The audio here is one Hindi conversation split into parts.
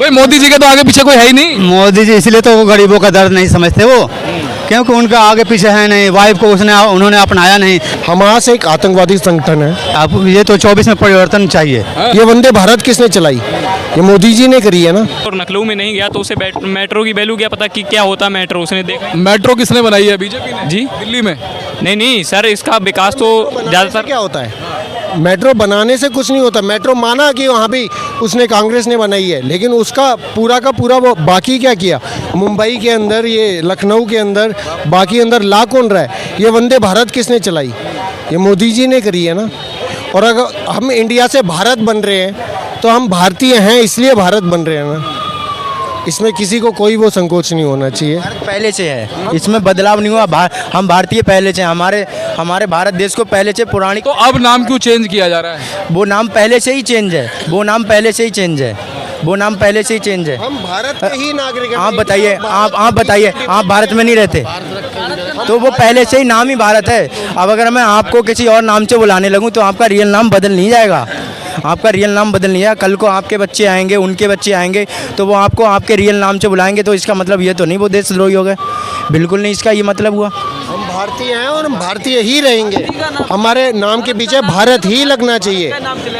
भाई मोदी जी के तो आगे पीछे कोई है ही नहीं। मोदी जी इसलिए तो वो गरीबों का दर्द नहीं समझते वो, क्योंकि उनका आगे पीछे है नहीं, वाइफ को उन्होंने अपनाया नहीं। हमास एक आतंकवादी संगठन है। अब ये तो 24 में परिवर्तन चाहिए। ये वंदे भारत किसने चलाई? ये मोदी जी ने करी है ना। और लखनऊ में नहीं गया तो उसे मेट्रो की वैल्यू क्या पता कि क्या होता मेट्रो, उसने देखा मेट्रो किसने बनाई है? बीजेपी ने जी दिल्ली में। नहीं सर, इसका विकास तो ज़्यादातर क्या होता है? मेट्रो बनाने से कुछ नहीं होता। मेट्रो माना कि वहाँ भी उसने कांग्रेस ने बनाई है, लेकिन उसका पूरा का पूरा वो बाकी क्या किया? मुंबई के अंदर, ये लखनऊ के अंदर, बाकी अंदर ला कौन रहा है? ये वंदे भारत किसने चलाई? ये मोदी जी ने करी है ना। और अगर हम इंडिया से भारत बन रहे हैं तो हम भारतीय हैं, इसलिए भारत बन रहे हैं ना। इसमें किसी को कोई वो संकोच नहीं होना चाहिए। पहले से है, इसमें बदलाव नहीं हुआ। हम भारतीय पहले से, हमारे भारत देश को पहले से पुरानी। तो अब नाम क्यों चेंज किया जा रहा है? वो नाम पहले से ही चेंज है, वो नाम पहले से ही चेंज है, वो नाम पहले से ही चेंज है। हम भारत के ही नागरिक हैं। आप बताइए, आप बताइए, आप भारत में नहीं रहते तो वो पहले से ही नाम ही भारत है। अब अगर मैं आपको किसी और नाम से बुलाने लगूं तो आपका रियल नाम बदल नहीं जाएगा, आपका रियल नाम बदल नहीं जाएगा। कल को आपके बच्चे आएंगे, उनके बच्चे आएंगे तो वो आपको आपके रियल नाम से बुलाएंगे, तो इसका मतलब ये तो नहीं वो देशद्रोही हो गए, बिल्कुल नहीं इसका ये मतलब हुआ। हम भारतीय हैं और हम भारतीय ही रहेंगे। हमारे नाम के पीछे भारत ही लगना चाहिए।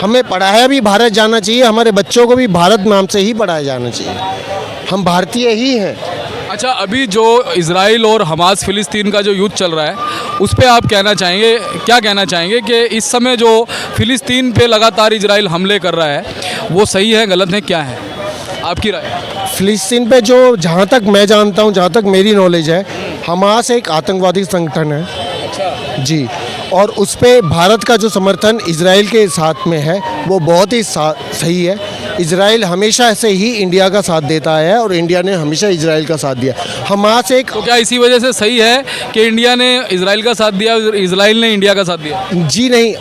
हमें पढ़ाया भी भारत जाना चाहिए, हमारे बच्चों को भी भारत नाम से ही पढ़ाया जाना चाहिए। हम भारतीय ही हैं। अच्छा, अभी जो इजराइल और हमास फिलिस्तीन का जो युद्ध चल रहा है उस पे आप क्या कहना चाहेंगे कि इस समय जो फिलिस्तीन पे लगातार इजराइल हमले कर रहा है वो सही है, गलत है, क्या है आपकी राय? फिलिस्तीन पे जो, जहाँ तक मैं जानता हूँ, जहाँ तक मेरी नॉलेज है, हमास एक आतंकवादी संगठन है जी। और उस पे भारत का जो समर्थन इजराइल के साथ में है वो बहुत ही सही है। इजराइल हमेशा से ही इंडिया का साथ देता है और इंडिया ने हमेशा इजराइल का साथ दिया। हमास एक, तो क्या इसी वजह से सही है कि इंडिया ने इजराइल का साथ दिया, इजराइल ने इंडिया का साथ दिया? जी नहीं,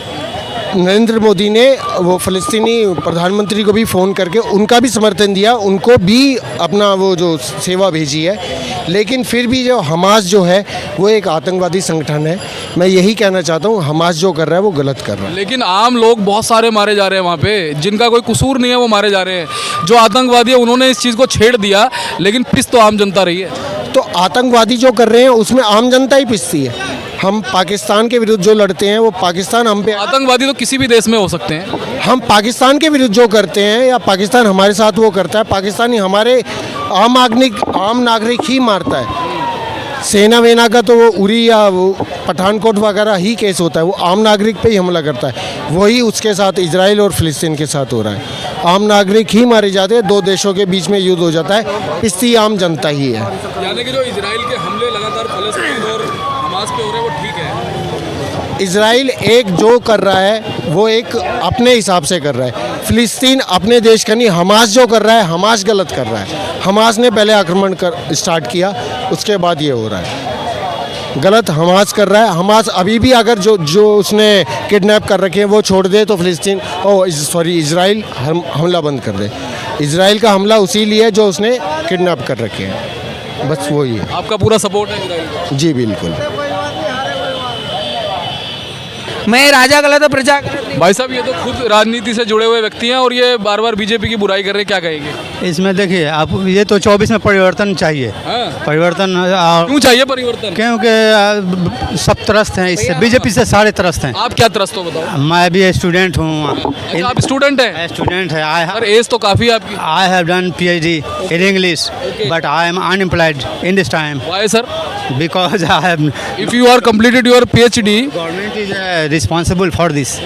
नरेंद्र मोदी ने वो फ़लस्तीनी प्रधानमंत्री को भी फ़ोन करके उनका भी समर्थन दिया, उनको भी अपना वो जो सेवा भेजी है। लेकिन फिर भी जो हमास जो है वो एक आतंकवादी संगठन है। मैं यही कहना चाहता हूँ, हमास जो कर रहा है वो गलत कर रहा है। लेकिन आम लोग बहुत सारे मारे जा रहे हैं वहाँ पे, जिनका कोई कसूर नहीं है वो मारे जा रहे हैं। जो आतंकवादी है उन्होंने इस चीज़ को छेड़ दिया, लेकिन पिस तो आम जनता रही है। तो आतंकवादी जो कर रहे हैं उसमें आम जनता ही पिसती है। हम पाकिस्तान के विरुद्ध जो लड़ते हैं वो पाकिस्तान हम पे, आतंकवादी तो किसी भी देश में हो सकते हैं। हम पाकिस्तान के विरुद्ध जो करते हैं या पाकिस्तान हमारे साथ वो करता है, पाकिस्तानी हमारे आम नागरिक ही मारता है। सेना वेना का तो वो उरी या वो पठानकोट वगैरह ही केस होता है, वो आम नागरिक पे ही हमला करता है। वही उसके साथ इजराइल और फिलिस्तीन के साथ हो रहा है। आम नागरिक ही मारे जाते हैं, दो देशों के बीच में युद्ध हो जाता है, इसलिए आम जनता ही है। यानी कि जो इजराइल के हमले लगातार फिलिस्तीन और हमास पे हो रहे हैं वो ठीक है? इजराइल एक जो कर रहा है वो एक अपने हिसाब से कर रहा है। फिलिस्तीन अपने देश का नहीं, हमास जो कर रहा है हमास गलत कर रहा है। हमास ने पहले आक्रमण कर स्टार्ट किया, उसके बाद ये हो रहा है। गलत हमास कर रहा है। हमास अभी भी अगर जो उसने किडनैप कर रखे हैं वो छोड़ दे तो इजराइल हमला बंद कर दे। इजराइल का हमला उसी लिए जो उसने किडनैप कर रखे हैं, बस वही है। आपका पूरा सपोर्ट है इजराइल को? जी बिल्कुल। मैं राजा गलत प्रजा। भाई साहब, ये तो खुद राजनीति से जुड़े हुए व्यक्ति हैं और ये बार बार बीजेपी की बुराई कर रहे हैं, क्या कहेंगे? इसमें देखिए आप, ये तो 24 में परिवर्तन चाहिए। परिवर्तन क्यों चाहिए परिवर्तन? क्योंकि सब त्रस्त हैं इससे, बीजेपी से सारे त्रस्त हैं। आप क्या त्रस्त हो बताओ? मैं भी स्टूडेंट हूँ। अच्छा, आप स्टूडेंट हैं? स्टूडेंट है। सर एज तो काफ़ी है आपकी। I have done PhD in English, but I am unemployed in this time Why sir? because I have. If you are completed your PhD, Government is responsible for this.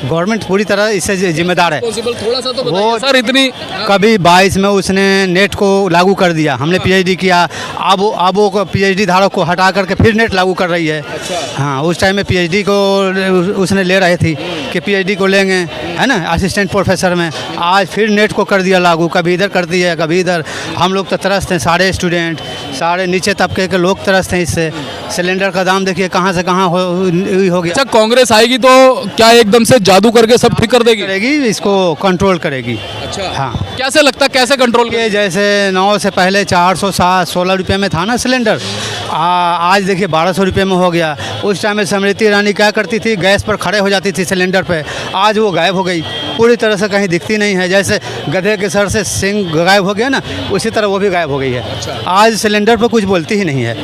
Government पूरी तरह इससे जिम्मेदार है। थोड़ा सा तो वो सर इतनी कभी 22 में उसने नेट को लागू कर दिया, हमने पीएचडी किया, अब वो पीएचडी धारक को हटा करके फिर नेट लागू कर रही है। हाँ, उस टाइम में पीएचडी को उसने ले रही थी कि पीएचडी को लेंगे, है ना, असिस्टेंट प्रोफेसर में। आज फिर नेट को कर दिया लागू, कभी इधर कर दिया कभी इधर। हम लोग तो त्रस्त हैं, सारे स्टूडेंट, सारे नीचे तबके के लोग त्रस्त हैं इससे। सिलेंडर का दाम देखिए कहाँ से कहाँ हो गया। अच्छा, कांग्रेस आएगी तो क्या एकदम से जादू करके सब ठीक कर देगी? इसको कंट्रोल करेगी। अच्छा, हाँ। कैसे लगता है, कैसे कंट्रोल ये जैसे 9 से पहले 416 रुपये में था ना सिलेंडर, आज देखिए 1200 रुपये में हो गया। उस टाइम में स्मृति ईरानी क्या करती थी, गैस पर खड़े हो जाती थी सिलेंडर पे। आज वो गायब हो गई, पूरी तरह से कहीं दिखती नहीं है। जैसे गधे के सर से सिंग गायब हो गया ना, उसी तरह वो भी गायब हो गई है। आज सिलेंडर पर कुछ बोलती ही नहीं है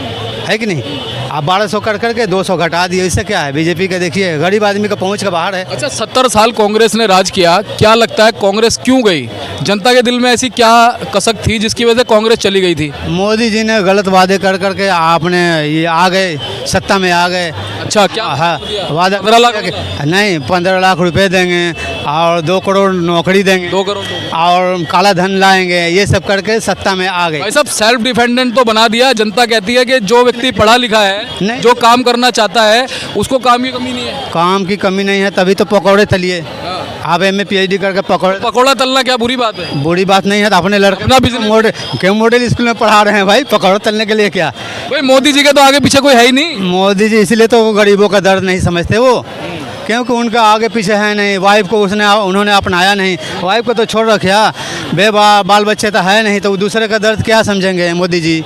कि नहीं। आप 1200 कर करके 200 घटा दिए, इससे क्या है? बीजेपी का देखिए गरीब आदमी का पहुंच का बाहर है। अच्छा, 70 साल कांग्रेस ने राज किया, क्या लगता है कांग्रेस क्यों गई? जनता के दिल में ऐसी क्या कसक थी जिसकी वजह से कांग्रेस चली गई थी? मोदी जी ने गलत वादे कर करके आपने ये आ गए, सत्ता में आ गए। अच्छा, क्या हाँ, वादा 15 लाख नहीं, 15 लाख रुपए देंगे और 2 करोड़ नौकरी देंगे, 2 करोड़ और काला धन लाएंगे, ये सब करके सत्ता में आ गए। भाई साहब, सेल्फ डिपेंडेंट तो बना दिया। जनता कहती है कि जो व्यक्ति पढ़ा लिखा है, नहीं। जो काम करना चाहता है, उसको काम की कमी नहीं है। काम की कमी नहीं है, तभी तो पकौड़े तलिए। आप MA PhD करके पकौड़े, पकौड़ा तलना क्या बुरी बात है? बुरी बात नहीं है। तो अपने लड़के अपना business- मॉडल क्यों मॉडल स्कूल में पढ़ा रहे हैं भाई, पकौड़े तलने के लिए क्या? भाई मोदी जी के तो आगे पीछे कोई है ही नहीं। मोदी जी इसलिए तो वो गरीबों का दर्द नहीं समझते वो, क्योंकि उनका आगे पीछे है नहीं। वाइफ को उन्होंने अपनाया नहीं, वाइफ को तो छोड़ रखा, बाल बच्चे तो है नहीं, तो वो दूसरे का दर्द क्या समझेंगे? मोदी जी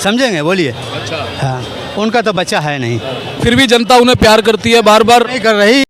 समझेंगे? बोलिए। अच्छा, हाँ, उनका तो बच्चा है नहीं, फिर भी जनता उन्हें प्यार करती है, बार बार नहीं कर रही।